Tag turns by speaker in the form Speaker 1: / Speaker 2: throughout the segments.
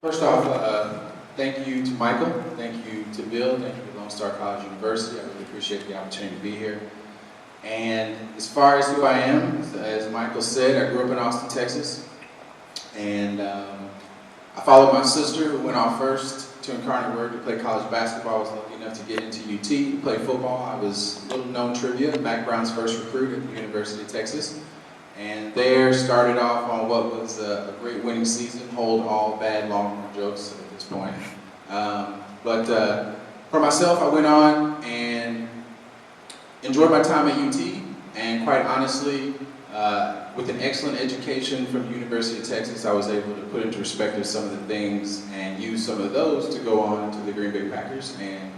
Speaker 1: First off, thank you to Michael, thank you to Bill, thank you to Lone Star College University. I really appreciate the opportunity to be here. And as far as who I am, as Michael said, I grew up in Austin, Texas. And I followed my sister, who went off first to Incarnate Word to play college basketball. I was lucky enough to get into UT to play football. I was little known trivia, Mac Brown's first recruit at the University of Texas. And there started off on what was a great winning season. Hold all bad Longhorn jokes at this point. But for myself, I went on and enjoyed my time at UT. And quite honestly, with an excellent education from the University of Texas, I was able to put into perspective some of the things and use some of those to go on to the Green Bay Packers and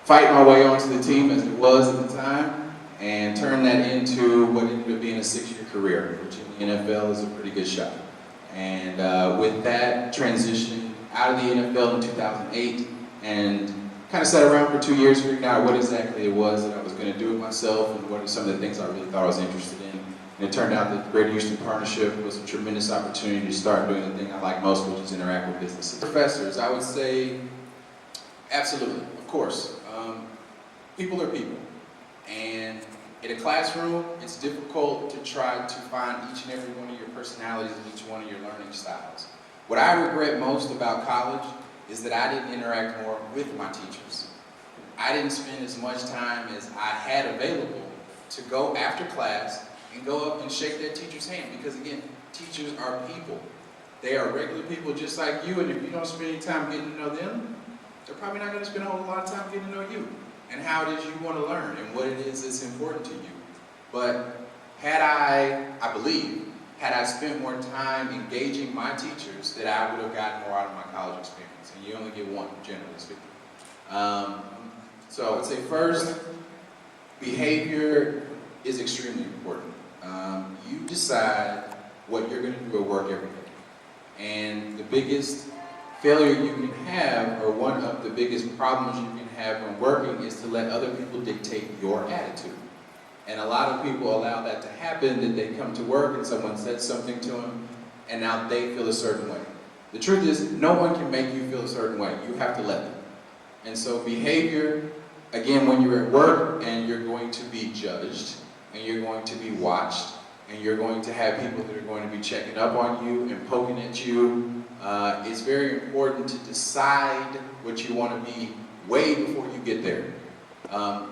Speaker 1: fight my way onto the team as it was at the time, and turn that into what ended up being a 6-year career, which in the NFL is a pretty good shot. And with that transition out of the NFL in 2008, and kind of sat around for 2 years figuring out what exactly it was that I was going to do with myself and what are some of the things I really thought I was interested in. And it turned out that the Greater Houston Partnership was a tremendous opportunity to start doing the thing I like most, which is interact with businesses. Professors, I would say, absolutely, of course. People are people. And in a classroom, it's difficult to try to find each and every one of your personalities and each one of your learning styles. What I regret most about college is that I didn't interact more with my teachers. I didn't spend as much time as I had available to go after class and go up and shake that teacher's hand, because again, teachers are people. They are regular people just like you, and if you don't spend any time getting to know them, they're probably not going to spend a whole lot of time getting to know you and how it is you want to learn and what it is that's important to you. But had I believe, had I spent more time engaging my teachers, that I would have gotten more out of my college experience. And you only get one, generally speaking. So I would say first, behavior is extremely important. You decide what you're going to do at work every day. And the biggest failure you can have, or one of the biggest problems you can have when working, is to let other people dictate your attitude. And a lot of people allow that to happen, that they come to work and someone says something to them, and now they feel a certain way. The truth is, no one can make you feel a certain way. You have to let them. And so behavior, again, when you're at work and you're going to be judged, and you're going to be watched, and you're going to have people that are going to be checking up on you and poking at you, it's very important to decide what you want to be way before you get there.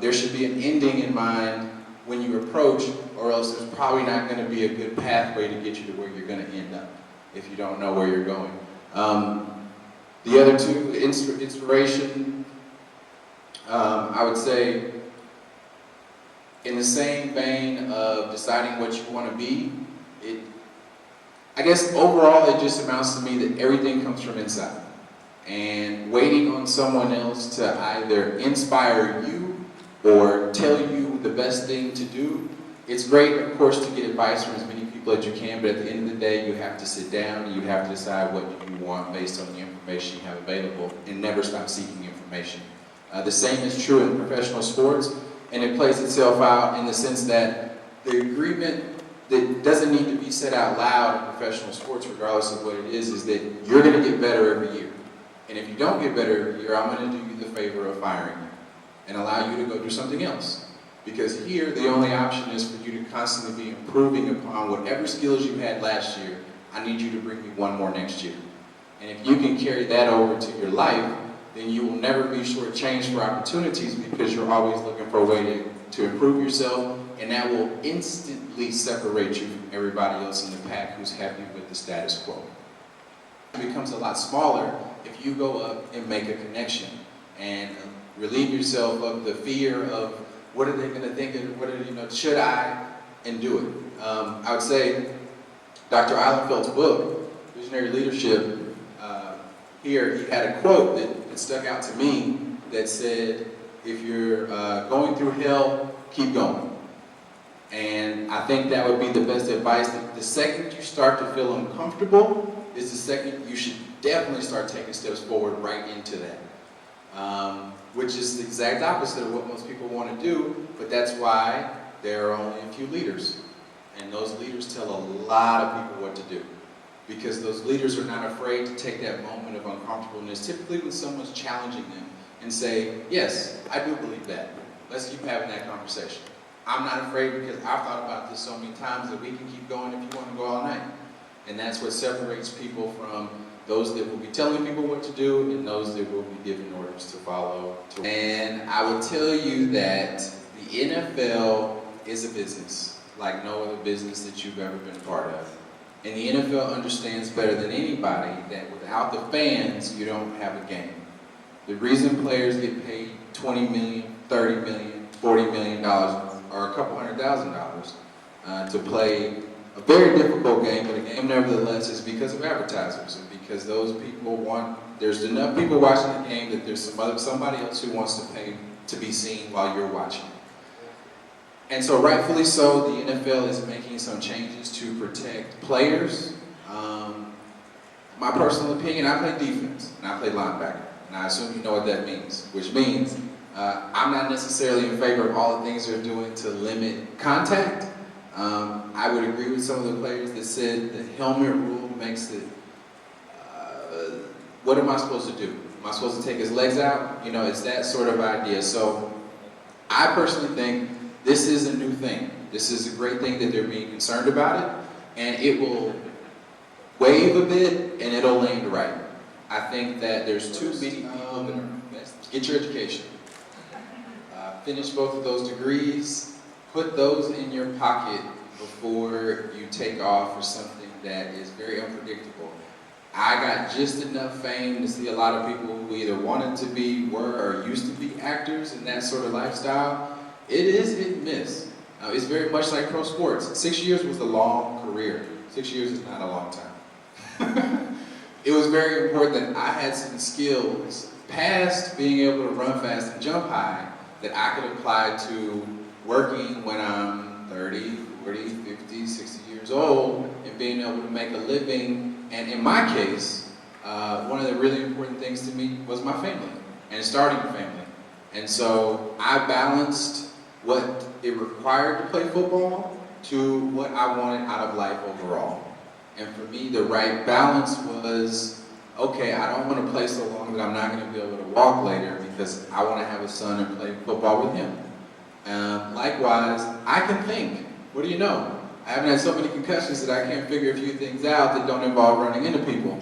Speaker 1: There should be an ending in mind when you approach, or else there's probably not going to be a good pathway to get you to where you're going to end up if you don't know where you're going. The other two, inspiration, I would say, in the same vein of deciding what you want to be, I guess overall it just amounts to me that everything comes from inside. And waiting on someone else to either inspire you or tell you the best thing to do, it's great, of course, to get advice from as many people as you can, but at the end of the day, you have to sit down and you have to decide what you want based on the information you have available, and never stop seeking information. The same is true in professional sports, and it plays itself out in the sense that the agreement that doesn't need to be said out loud in professional sports, regardless of what it is that you're going to get better every year. And if you don't get better every year, I'm going to do you the favor of firing you and allow you to go do something else. Because here, the only option is for you to constantly be improving upon whatever skills you had last year. I need you to bring me one more next year. And if you can carry that over to your life, then you will never be shortchanged for opportunities, because you're always looking for a way to improve yourself, and that will instantly separate you from everybody else in the pack who's happy with the status quo. It becomes a lot smaller if you go up and make a connection and relieve yourself of the fear of what are they going to think, and should I, and do it. I would say Dr. Eilenfeld's book, Visionary Leadership, here he had a quote that stuck out to me that said, if you're going through hell, keep going. And I think that would be the best advice. The second you start to feel uncomfortable is the second you should definitely start taking steps forward right into that. Which is the exact opposite of what most people want to do, but that's why there are only a few leaders. And those leaders tell a lot of people what to do. because those leaders are not afraid to take that moment of uncomfortableness, typically when someone's challenging them, and say, yes, I do believe that. Let's keep having that conversation. I'm not afraid because I've thought about this so many times that we can keep going if you want to go all night. And that's what separates people from those that will be telling people what to do and those that will be giving orders to follow. And I will tell you that the NFL is a business like no other business that you've ever been a part of. And the NFL understands better than anybody that without the fans, you don't have a game. The reason players get paid $20 million, $30 million, $40 million, or a couple $100,000 to play a very difficult game, but a game nevertheless, is because of advertisers and because those people want, there's enough people watching the game that there's somebody else who wants to pay to be seen while you're watching. And so rightfully so, the NFL is making some changes to protect players. My personal opinion, I play defense and I play linebacker. And I assume you know what that means, which means I'm not necessarily in favor of all the things they're doing to limit contact. I would agree with some of the players that said the helmet rule makes it, what am I supposed to do? Am I supposed to take his legs out? You know, it's that sort of idea. So I personally think this is a new thing. This is a great thing that they're being concerned about it, and it will wave a bit and it'll land right. I think that there's too many people that are, get your education. Finish both of those degrees, put those in your pocket before you take off for something that is very unpredictable. I got just enough fame to see a lot of people who either wanted to be, were, or used to be actors in that sort of lifestyle. It is hit and miss. It's very much like pro sports. 6 years was a long career. 6 years is not a long time. It was very important that I had some skills past being able to run fast and jump high that I could apply to working when I'm 30, 40, 50, 60 years old and being able to make a living. And in my case, one of the really important things to me was my family and starting a family. And so I balanced what it required to play football to what I wanted out of life overall. And for me, the right balance was, okay, I don't want to play so long that I'm not going to be able to walk later because I want to have a son and play football with him. Likewise, I can think. What do you know? I haven't had so many concussions that I can't figure a few things out that don't involve running into people.